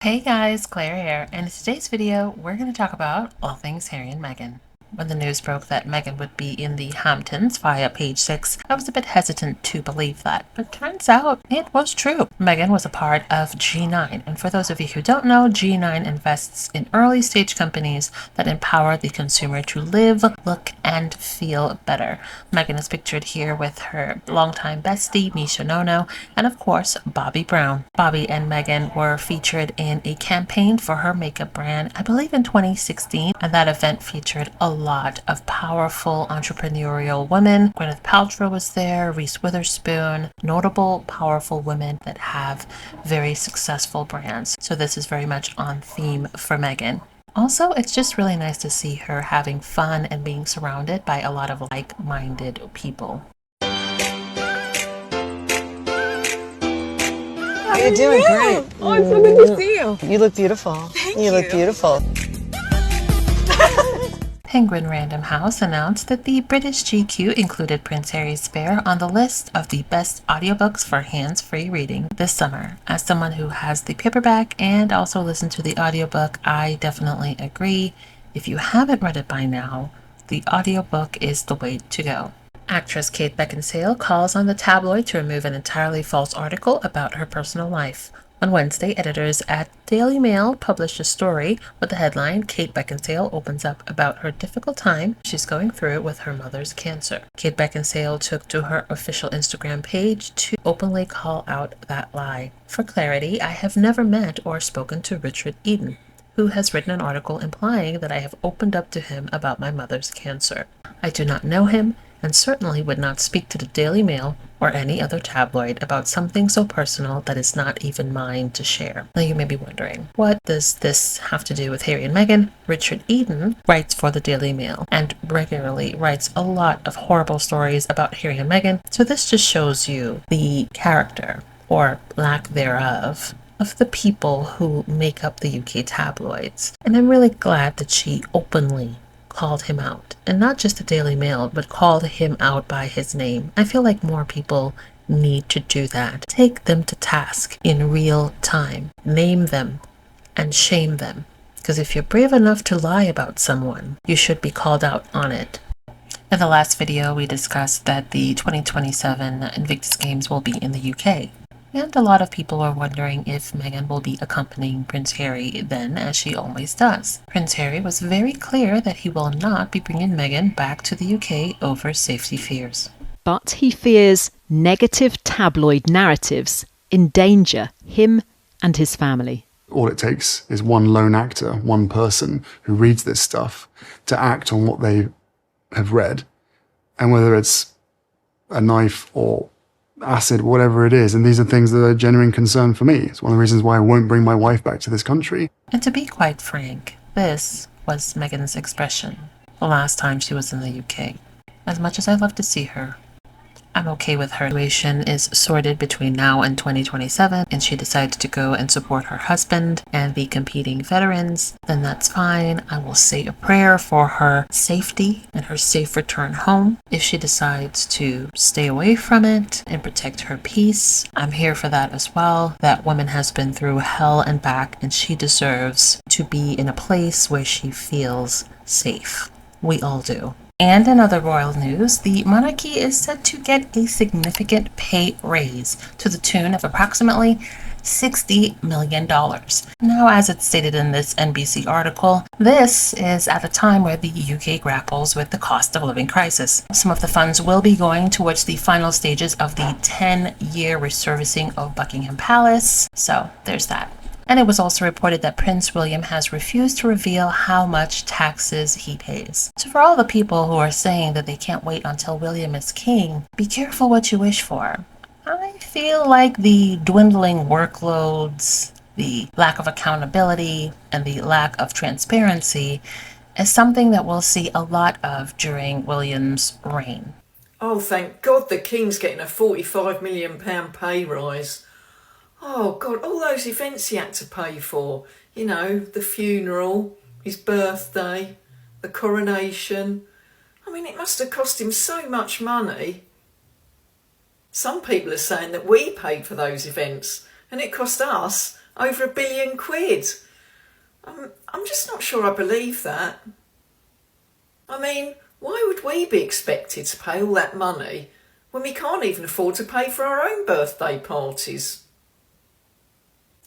Hey guys, Claire here, and in today's video, we're going to talk about all things Harry and Meghan. When the news broke that Meghan would be in the Hamptons via Page Six, I was a bit hesitant to believe that, but turns out it was true. Meghan was a part of G9, and for those of you who don't know, G9 invests in early stage companies that empower the consumer to live, look, and feel better. Meghan is pictured here with her longtime bestie, Misha Nono, and of course, Bobbi Brown. Bobbi and Meghan were featured in a campaign for her makeup brand, I believe in 2016, and that event featured a lot of powerful entrepreneurial women. Gwyneth Paltrow was there, Reese Witherspoon, notable, powerful women that have very successful brands. So this is very much on theme for Meghan. Also, it's just really nice to see her having fun and being surrounded by a lot of like-minded people. You're doing great. Oh, it's so good to see you. You look beautiful. Thank you. look beautiful. Penguin Random House announced that the British GQ included Prince Harry's Spare on the list of the best audiobooks for hands-free reading this summer. As someone who has the paperback and also listened to the audiobook, I definitely agree. If you haven't read it by now, the audiobook is the way to go. Actress Kate Beckinsale calls on the tabloid to remove an entirely false article about her personal life. On Wednesday, editors at Daily Mail published a story with the headline, Kate Beckinsale opens up about her difficult time she's going through with her mother's cancer. Kate Beckinsale took to her official Instagram page to openly call out that lie. For clarity, I have never met or spoken to Richard Eden, who has written an article implying that I have opened up to him about my mother's cancer. I do not know him, and certainly would not speak to the Daily Mail or any other tabloid about something so personal that is not even mine to share. Now you may be wondering, what does this have to do with Harry and Meghan? Richard Eden writes for the Daily Mail and regularly writes a lot of horrible stories about Harry and Meghan, so this just shows you the character, or lack thereof, of the people who make up the UK tabloids. And I'm really glad that she openly called him out, and not just the Daily Mail, but called him out by his name. I feel like more people need to do that. Take them to task in real time. Name them and shame them. Because if you're brave enough to lie about someone, you should be called out on it. In the last video, we discussed that the 2027 Invictus Games will be in the UK. And a lot of people are wondering if Meghan will be accompanying Prince Harry then, as she always does. Prince Harry was very clear that he will not be bringing Meghan back to the UK over safety fears. But he fears negative tabloid narratives endanger him and his family. All it takes is one lone actor, one person who reads this stuff to act on what they have read. And whether it's a knife or acid, whatever it is, and these are things that are a genuine concern for me. It's one of the reasons why I won't bring my wife back to this country. And to be quite frank, this was Meghan's expression the last time she was in the UK. As much as I'd love to see her, I'm okay with her. Situation is sorted between now and 2027, and she decides to go and support her husband and the competing veterans, then that's fine. I will say a prayer for her safety and her safe return home. If she decides to stay away from it and protect her peace, I'm here for that as well. That woman has been through hell and back, and she deserves to be in a place where she feels safe. We all do. And in other royal news, the monarchy is set to get a significant pay raise to the tune of approximately $60 million. Now, as it's stated in this NBC article, this is at a time where the UK grapples with the cost of living crisis. Some of the funds will be going towards the final stages of the 10-year resurfacing of Buckingham Palace. So there's that. And it was also reported that Prince William has refused to reveal how much taxes he pays. So for all the people who are saying that they can't wait until William is king, be careful what you wish for. I feel like the dwindling workloads, the lack of accountability, and the lack of transparency is something that we'll see a lot of during William's reign. Oh, thank God the King's getting a £45 million pay rise. Oh, God, all those events he had to pay for. You know, the funeral, his birthday, the coronation. I mean, it must have cost him so much money. Some people are saying that we paid for those events and it cost us Over £1 billion. I'm just not sure I believe that. I mean, why would we be expected to pay all that money when we can't even afford to pay for our own birthday parties?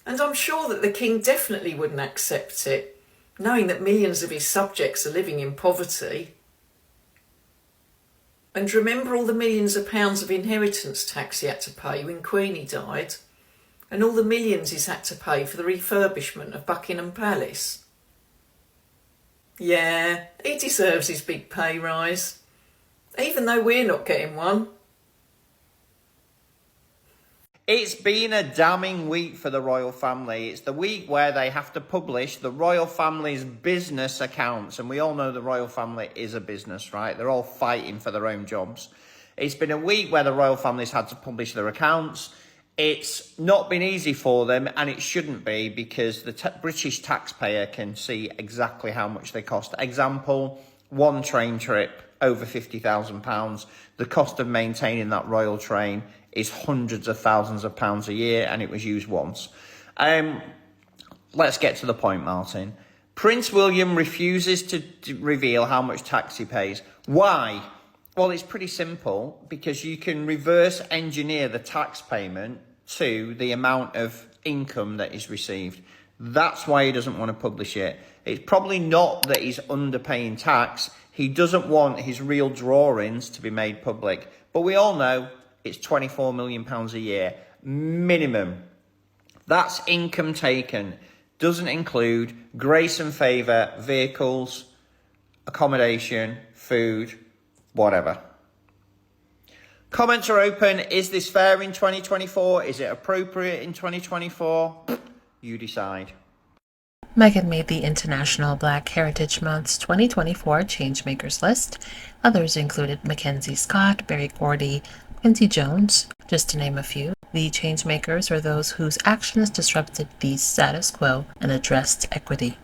And I'm sure that the king definitely wouldn't accept it, knowing that millions of his subjects are living in poverty. And remember all the millions of pounds of inheritance tax he had to pay when Queenie died, and all the millions he's had to pay for the refurbishment of Buckingham Palace. Yeah, he deserves his big pay rise, even though we're not getting one. It's been a damning week for the royal family. It's the week where they have to publish the royal family's business accounts. And we all know the royal family is a business, right? They're all fighting for their own jobs. It's been a week where the royal family's had to publish their accounts. It's not been easy for them, and it shouldn't be, because the British taxpayer can see exactly how much they cost. Example, one train trip, over £50,000. The cost of maintaining that royal train is hundreds of thousands of pounds a year, and it was used once. Let's get to the point, Martin. Prince William refuses to reveal how much tax he pays. Why? Well, it's pretty simple, because you can reverse engineer the tax payment to the amount of income that is received. That's why he doesn't want to publish it. It's probably not that he's underpaying tax. He doesn't want his real drawings to be made public. But we all know it's £24 million a year, minimum. That's income taken. Doesn't include grace and favour, vehicles, accommodation, food, whatever. Comments are open. Is this fair in 2024? Is it appropriate in 2024? You decide. Meghan made the International Black Heritage Month's 2024 Changemakers list. Others included Mackenzie Scott, Berry Gordy, Quincy Jones, just to name a few. The changemakers are those whose actions disrupted the status quo and addressed equity.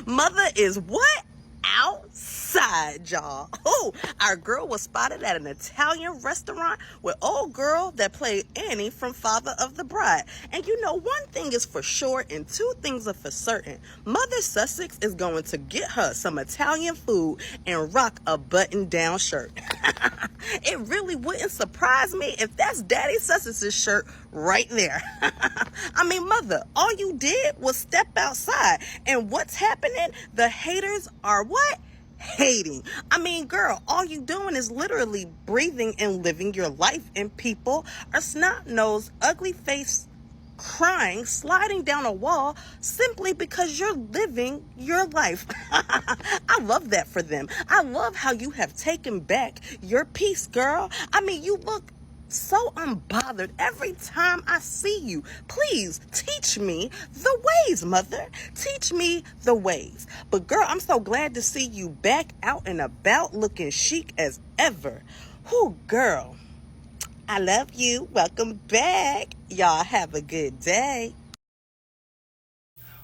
Mother is what? Outside, y'all. Oh, our girl was spotted at an Italian restaurant with old girl that played Annie from Father of the Bride. And you know, one thing is for sure and two things are for certain. Mother Sussex is going to get her some Italian food and rock a button-down shirt. It really wouldn't surprise me if that's Daddy Sussex's shirt right there. I mean, Mother, all you did was step outside. And what's happening? The haters are what? Hating. I mean, girl, all you doing is literally breathing and living your life, and people are snot-nosed, ugly-faced, crying, sliding down a wall simply because you're living your life. I love that for them. I love how you have taken back your peace, girl. I mean, you look so unbothered every time I see you. Please teach me the ways, Mother. Teach me the ways. But girl, I'm so glad to see you back out and about looking chic as ever. Whew, girl. I love you. Welcome back. Y'all have a good day.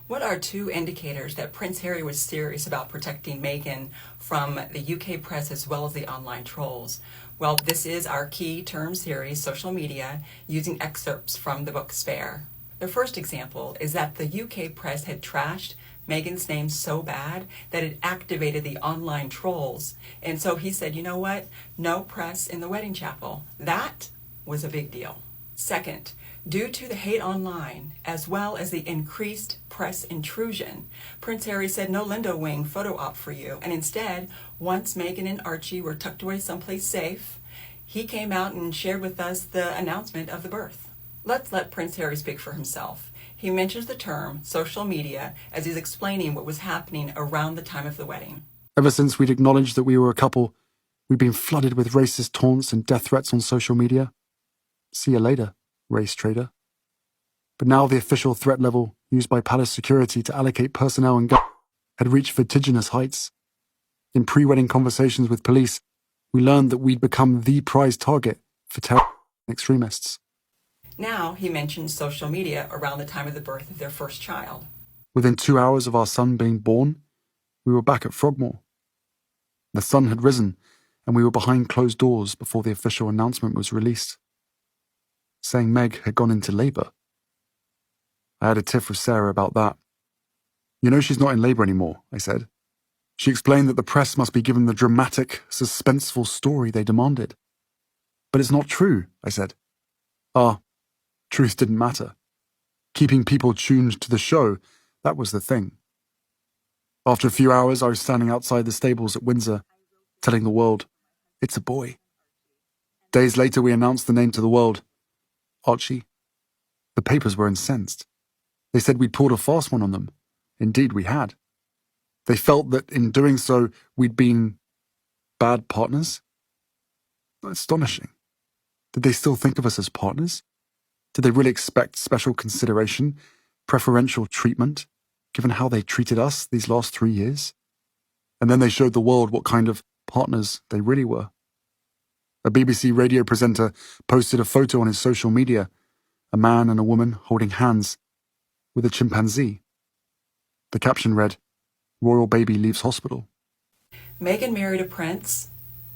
What are two indicators that Prince Harry was serious about protecting Meghan from the UK press as well as the online trolls? Well, this is our key term series, social media, using excerpts from the book Spare. The first example is that the UK press had trashed Meghan's name so bad that it activated the online trolls. And so he said, you know what? No press in the wedding chapel. That was a big deal. Second, due to the hate online, as well as the increased press intrusion, Prince Harry said no Lindo Wing photo op for you. And instead, once Meghan and Archie were tucked away someplace safe, he came out and shared with us the announcement of the birth. Let's let Prince Harry speak for himself. He mentions the term social media as he's explaining what was happening around the time of the wedding. Ever since we'd acknowledged that we were a couple, we'd been flooded with racist taunts and death threats on social media. See you later, race trader. But now the official threat level used by palace security to allocate personnel and had reached vertiginous heights. In pre-wedding conversations with police, we learned that we'd become the prize target for terror extremists. Now he mentions social media around the time of the birth of their first child. Within 2 hours of our son being born, we were back at Frogmore. The sun had risen, and we were behind closed doors before the official announcement was released, saying Meg had gone into labour. I had a tiff with Sarah about that. You know she's not in labour anymore, I said. She explained that the press must be given the dramatic, suspenseful story they demanded. But it's not true, I said. Truth didn't matter. Keeping people tuned to the show, that was the thing. After a few hours, I was standing outside the stables at Windsor, telling the world, it's a boy. Days later, we announced the name to the world, Archie. The papers were incensed. They said we'd pulled a fast one on them. Indeed, we had. They felt that in doing so, we'd been bad partners. Astonishing. Did they still think of us as partners? Did they really expect special consideration, preferential treatment, given how they treated us these last 3 years? And then they showed the world what kind of partners they really were. A BBC radio presenter posted a photo on his social media, a man and a woman holding hands, with a chimpanzee. The caption read, Royal baby leaves hospital. Meghan married a prince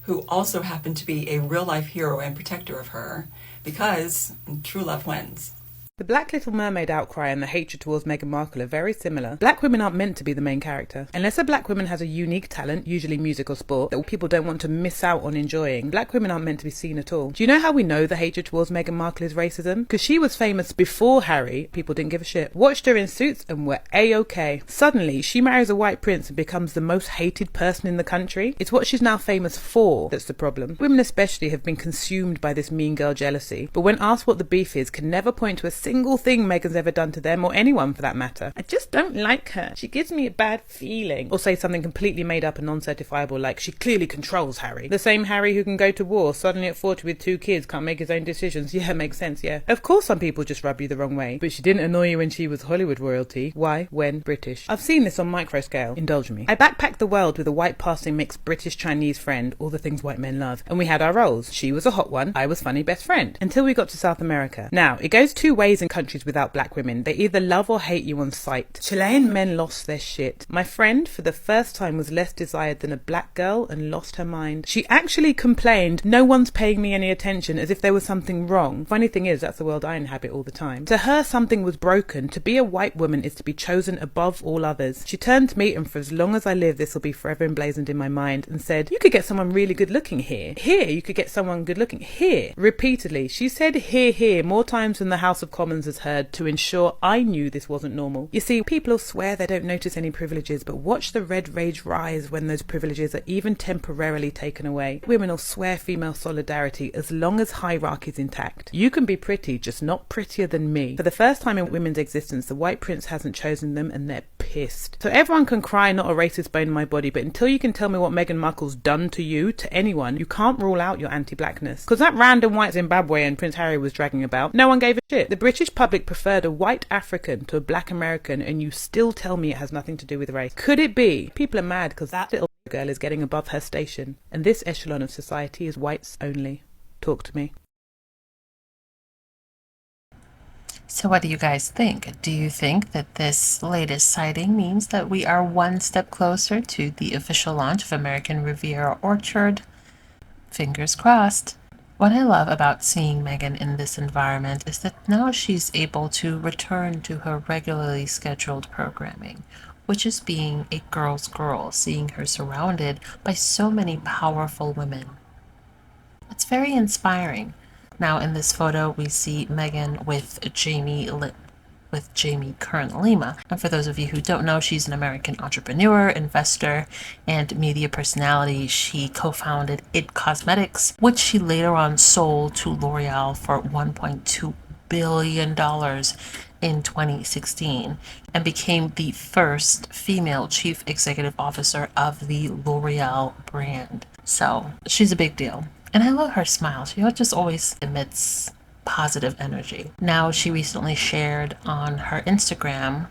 who also happened to be a real-life hero and protector of her, because true love wins. The Black Little Mermaid outcry and the hatred towards Meghan Markle are very similar. Black women aren't meant to be the main character. Unless a black woman has a unique talent, usually music or sport, that people don't want to miss out on enjoying, black women aren't meant to be seen at all. Do you know how we know the hatred towards Meghan Markle is racism? Because she was famous before Harry, people didn't give a shit. Watched her in Suits and were A-OK. Suddenly, she marries a white prince and becomes the most hated person in the country. It's what she's now famous for that's the problem. Women especially have been consumed by this mean girl jealousy, but when asked what the beef is, can never point to a single thing Meghan's ever done to them, or anyone for that matter. I just don't like her. She gives me a bad feeling. Or say something completely made up and non-certifiable, like she clearly controls Harry. The same Harry who can go to war, suddenly at 40 with 2 kids, can't make his own decisions. Yeah, makes sense, yeah. Of course some people just rub you the wrong way, but she didn't annoy you when she was Hollywood royalty. Why? When? British. I've seen this on micro scale. Indulge me. I backpacked the world with a white passing mixed British-Chinese friend, all the things white men love, and we had our roles. She was a hot one, I was funny best friend, until we got to South America. Now, it goes 2 ways in countries without black women. They either love or hate you on sight. Chilean men lost their shit. My friend, for the first time, was less desired than a black girl and lost her mind. She actually complained, no one's paying me any attention, as if there was something wrong. Funny thing is, that's the world I inhabit all the time. To her, something was broken. To be a white woman is to be chosen above all others. She turned to me, and for as long as I live, this will be forever emblazoned in my mind, and said, you could get someone really good looking here. Here, you could get someone good looking here. Repeatedly. She said here more times than the House of Commons has heard, to ensure I knew this wasn't normal. You see, people will swear they don't notice any privileges, but watch the red rage rise when those privileges are even temporarily taken away. Women will swear female solidarity as long as hierarchy is intact. You can be pretty, just not prettier than me. For the first time in women's existence, the white prince hasn't chosen them, and they're pissed. So everyone can cry, not a racist bone in my body, but until you can tell me what Meghan Markle's done to you, to anyone, you can't rule out your anti-blackness. Because that random white Zimbabwean Prince Harry was dragging about, no one gave a shit. The British public preferred a white African to a black American, and you still tell me it has nothing to do with race. Could it be? People are mad because that little girl is getting above her station, and this echelon of society is whites only. Talk to me. So what do you guys think? Do you think that this latest sighting means that we are one step closer to the official launch of American Riviera Orchard? Fingers crossed. What I love about seeing Meghan in this environment is that now she's able to return to her regularly scheduled programming, which is being a girl's girl, seeing her surrounded by so many powerful women. It's very inspiring. Now in this photo, we see Meghan with Jamie Kern Lima. And for those of you who don't know, she's an American entrepreneur, investor, and media personality. She co-founded IT Cosmetics, which she later on sold to L'Oreal for $1.2 billion in 2016, and became the first female chief executive officer of the L'Oreal brand. So she's a big deal. And I love her smile. She just always emits positive energy. Now she recently shared on her Instagram,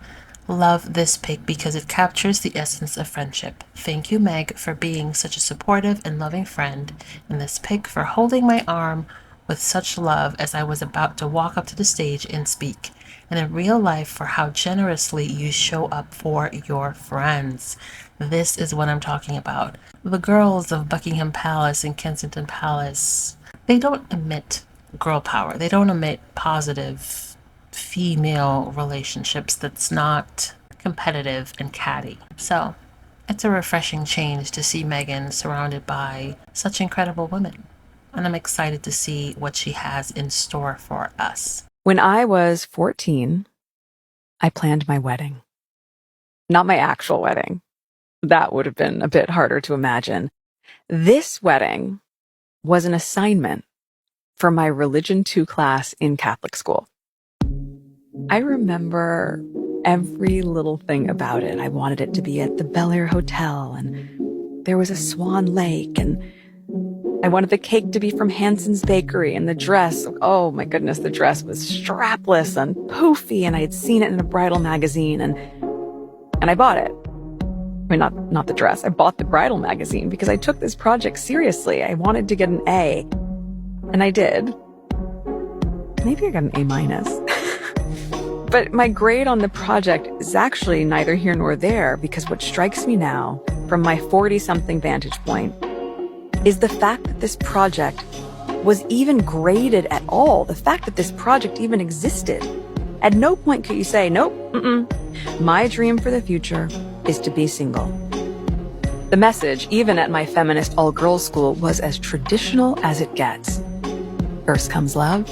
love this pic because it captures the essence of friendship. Thank you, Meg, for being such a supportive and loving friend. In this pic, for holding my arm with such love as I was about to walk up to the stage and speak. And in real life, for how generously you show up for your friends. This is what I'm talking about. The girls of Buckingham Palace and Kensington Palace, they don't emit girl power. They don't emit positive female relationships that's not competitive and catty. So it's a refreshing change to see Meghan surrounded by such incredible women. And I'm excited to see what she has in store for us. When I was 14, I planned my wedding. Not my actual wedding. That would have been a bit harder to imagine. This wedding was an assignment for my Religion 2 class in Catholic school. I remember every little thing about it. I wanted it to be at the Bel Air Hotel, and there was a Swan Lake, and I wanted the cake to be from Hanson's Bakery, and the dress, oh my goodness, the dress was strapless and poofy, and I had seen it in a bridal magazine, and I bought it. I mean, not the dress. I bought the bridal magazine because I took this project seriously. I wanted to get an A, and I did. Maybe I got an A-. But my grade on the project is actually neither here nor there, because what strikes me now, from my 40-something vantage point, is the fact that this project was even graded at all. The fact that this project even existed. At no point could you say, nope, my dream for the future is to be single. The message, even at my feminist all-girls school, was as traditional as it gets. First comes love,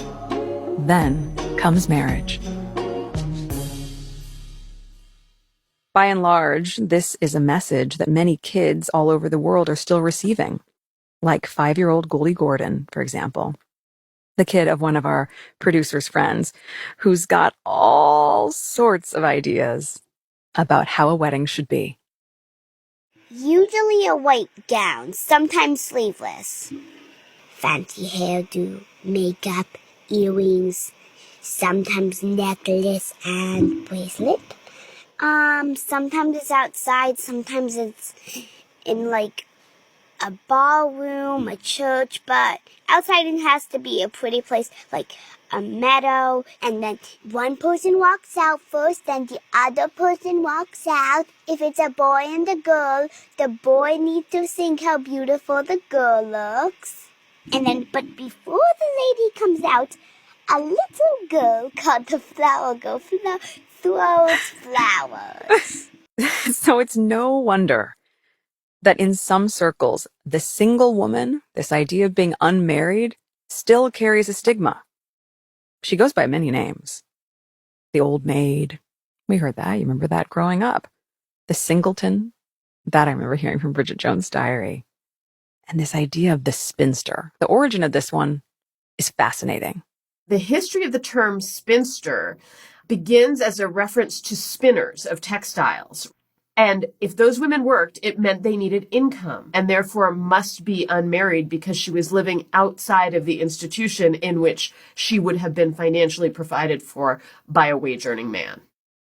then comes marriage. By and large, this is a message that many kids all over the world are still receiving. Like 5-year-old Goldie Gordon, for example. The kid of one of our producer's friends, who's got all sorts of ideas about how a wedding should be. Usually a white gown, sometimes sleeveless. Fancy hairdo, makeup, earrings, sometimes necklace and bracelet. Sometimes it's outside, sometimes it's in like a ballroom, a church, but outside it has to be a pretty place like a meadow, and then one person walks out first, then the other person walks out. If it's a boy and a girl, the boy needs to sing how beautiful the girl looks. And then, but before the lady comes out, a little girl called the flower girl throws flowers. So it's no wonder that in some circles, the single woman, this idea of being unmarried, still carries a stigma. She goes by many names. The old maid. We heard that. You remember that growing up. The singleton. That I remember hearing from Bridget Jones' Diary. And this idea of the spinster. The origin of this one is fascinating. The history of the term spinster begins as a reference to spinners of textiles. And if those women worked, it meant they needed income and therefore must be unmarried because she was living outside of the institution in which she would have been financially provided for by a wage-earning man.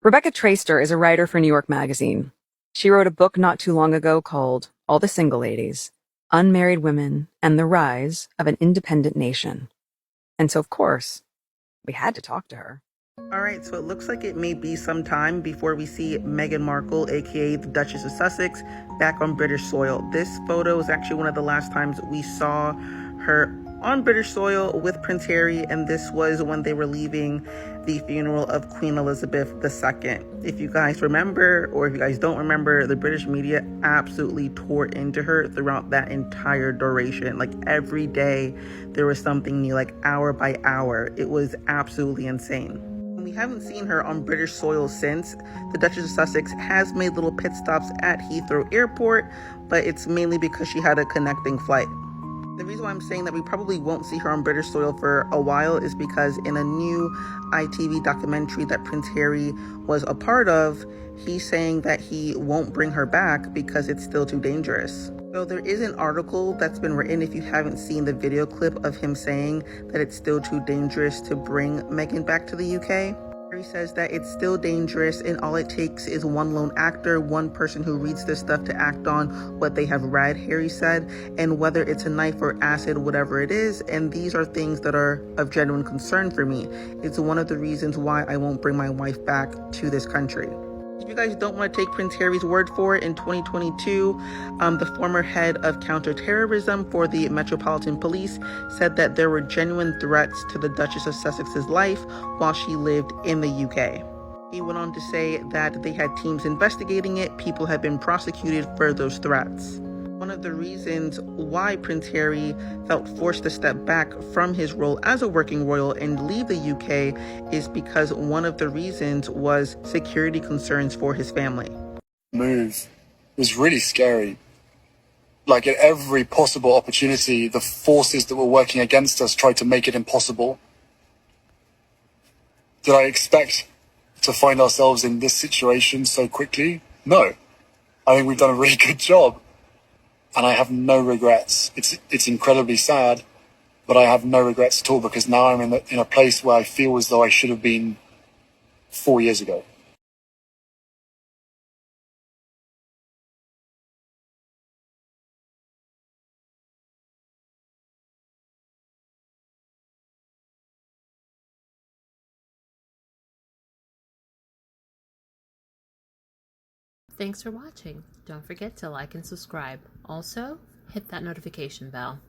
Rebecca Traister is a writer for New York Magazine. She wrote a book not too long ago called All the Single Ladies, Unmarried Women and the Rise of an Independent Nation. And so, of course, we had to talk to her. All right, so it looks like it may be some time before we see Meghan Markle, aka the Duchess of Sussex, back on British soil. This photo is actually one of the last times we saw her on British soil with Prince Harry, and this was when they were leaving the funeral of Queen Elizabeth II. If you guys remember, or if you guys don't remember, the British media absolutely tore into her throughout that entire duration. Like every day there was something new, like hour by hour. It was absolutely insane. We haven't seen her on British soil since. The Duchess of Sussex has made little pit stops at Heathrow Airport, but it's mainly because she had a connecting flight. The reason why I'm saying that we probably won't see her on British soil for a while is because in a new ITV documentary that Prince Harry was a part of, he's saying that he won't bring her back because it's still too dangerous. So there is an article that's been written, if you haven't seen the video clip of him saying that it's still too dangerous to bring Meghan back to the UK. Harry says that it's still dangerous and all it takes is one lone actor, one person who reads this stuff to act on what they have read, Harry said, and whether it's a knife or acid, whatever it is, and these are things that are of genuine concern for me. It's one of the reasons why I won't bring my wife back to this country. If you guys don't want to take Prince Harry's word for it, in 2022, the former head of counterterrorism for the Metropolitan Police said that there were genuine threats to the Duchess of Sussex's life while she lived in the UK. He went on to say that they had teams investigating it. People have been prosecuted for those threats. One of the reasons why Prince Harry felt forced to step back from his role as a working royal and leave the UK is because one of the reasons was security concerns for his family. Move was really scary. Like at every possible opportunity, the forces that were working against us tried to make it impossible. Did I expect to find ourselves in this situation so quickly? No. I think we've done a really good job. And I have no regrets. It's incredibly sad, but I have no regrets at all because now I'm in a place where I feel as though I should have been 4 years ago. Thanks for watching. Don't forget to like and subscribe. Also, hit that notification bell.